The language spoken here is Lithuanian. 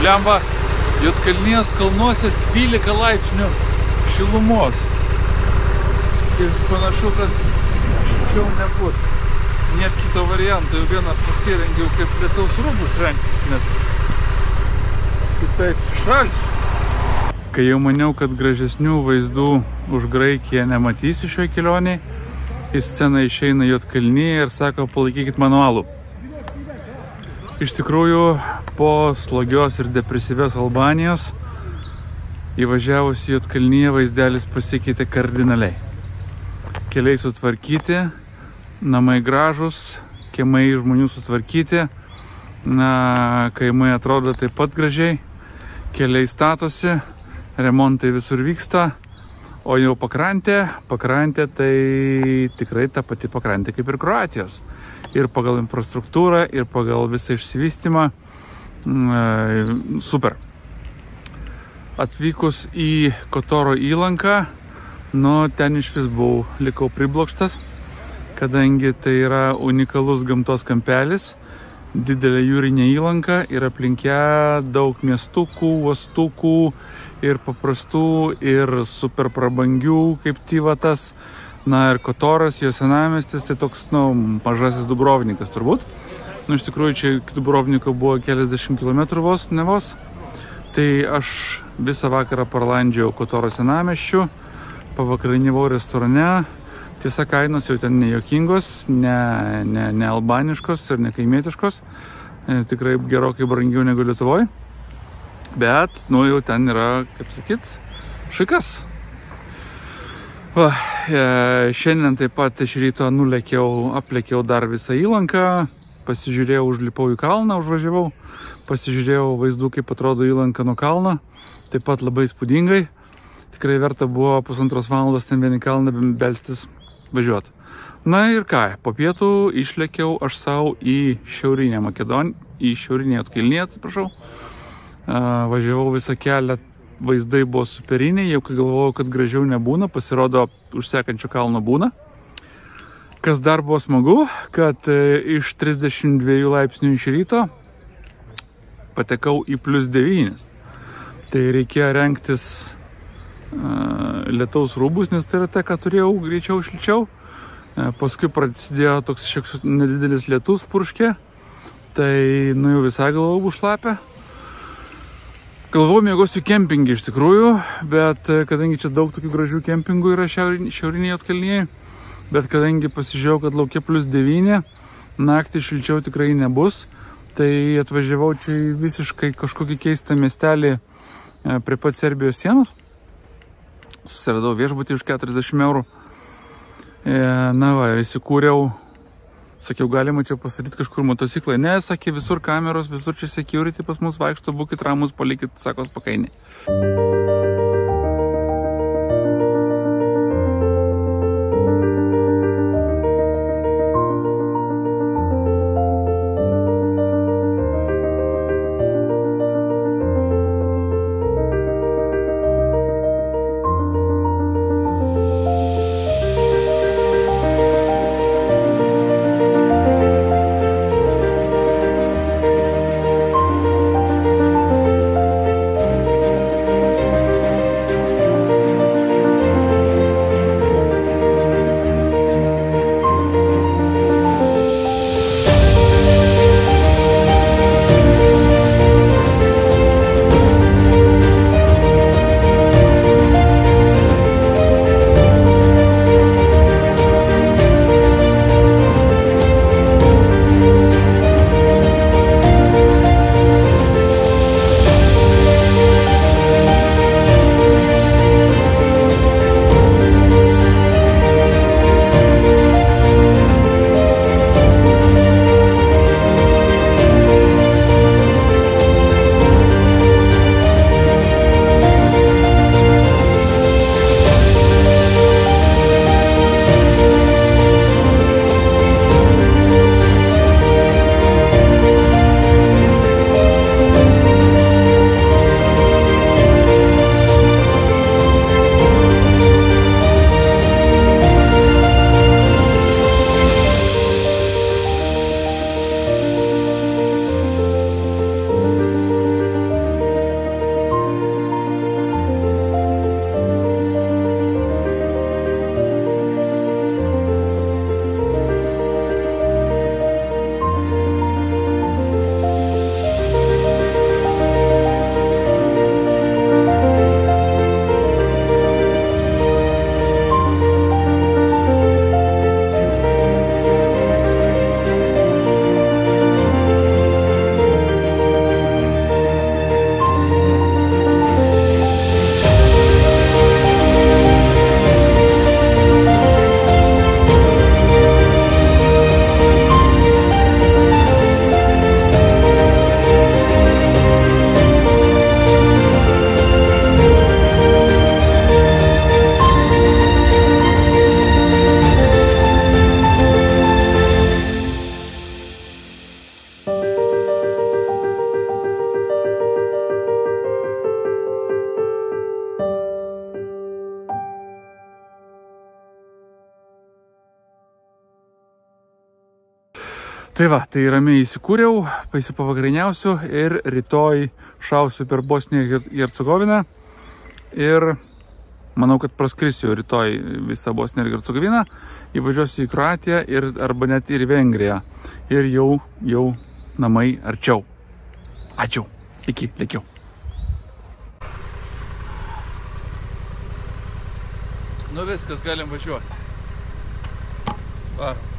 Blemba, Juodkalnijos kalnuose 12 laipsnių šilumos. Ir panašu, kad šilčiau nebus. Net kito varianto, jau vieną pasirengiau kaip lietaus rūbus rengtis, nes kitaip šalsiu. Kai jau maniau, kad gražesnių vaizdų už Graikiją nematysiu šioje kelionėje, į sceną išeina Juodkalnija ir sako, palaikykit manualų. Iš tikrųjų, po slogios ir depresyvios Albanijos įvažiavus į Juodkalniją vaizdelis pasikeitė kardinaliai. Keliai sutvarkyti, namai gražus, kiemai žmonių sutvarkyti, kaimai atrodo taip pat gražiai, keliai statosi, remontai visur vyksta, o jau pakrantė tai tikrai ta pati pakrantė kaip ir Kroatijos. Ir pagal infrastruktūrą, ir pagal visą išsivystymą. Super. Atvykus į Kotoro įlanką, ten iš vis likau priblokštas, kadangi tai yra unikalus gamtos kampelis, didelė jūrinė įlanka ir aplink ją daug miestukų, uostukų ir paprastų, ir super prabangių, kaip Tivatas. Ir Kotoras, jo senamiestis, tai toks, mažasis Dubrovnikas turbūt. Iš tikrųjų, čia iki Dubrovniko buvo keliasdešimt kilometrų vos, ne vos. Tai aš visą vakarą parlandžiau Kotoro senamiesčiu, pavakarinivau restorane. Tiesa, kainos jau ten nejokingos, ne albaniškos ir ne kaimietiškos. Tikrai gerokai brangiau negu Lietuvoje. Bet, jau ten yra, kaip sakyt, šikas. Šiandien taip pat iš ryto aplėkiau dar visą įlanką, pasižiūrėjau, užlipau į kalną, užvažiavau, pasižiūrėjau vaizdų, kaip atrodo įlanka nuo kalno, taip pat labai įspūdingai. Tikrai verta buvo 1,5 valandos ten vien į kalną belstis važiuoti. Ir ką, po pietų išlėkiau aš savo į šiaurinę Makedoniją, į šiaurinę Juodkalniją, atsiprašau. Važiavau visą kelią. Vaizdai buvo superiniai, jau kai galvojau, kad gražiau nebūna, pasirodo už sekančio kalno būna. Kas dar buvo smagu, kad iš 32 laipsnių iš ryto patekau į +9. Tai reikėjo rengtis lietaus rūbus, nes tai yra tai, ką turėjau greičiau išličiau. Paskui prasidėjo toks šiek nedidelis lietus purškė, tai jau visai galvau užšlapę. Galvojau, mėgosiu kempingį iš tikrųjų, bet kadangi čia daug tokių gražių kempingų yra šiaurinėje Juodkalnijoje, bet kadangi pasižiūrėjau, kad laukia +9, naktį šilčiau tikrai nebus, tai atvažiavau čia į visiškai kažkokį keistą miestelį prie pat Serbijos sienos. Susiradau viešbutį už 40 eurų. Ir įsikūriau. Sakiau, galima čia pasakyti kažkur motociklai. Ne, sakė, visur kameros, visur čia security pas mus vaikšto, būkit ramus, palikit, sakos, pakainį. Tai va, tai ramiai įsikūriau, pasipavakarieniausiu ir rytoj šausiu per Bosniją ir Hercegoviną. Ir manau, kad praskrisiu rytoj visą Bosniją ir Hercegoviną, įvažiuosiu į Kroatiją arba net ir į Vengriją. Ir jau namai arčiau. Ačiū. Iki, lėkiau. Nu viskas, galim važiuoti. Varom.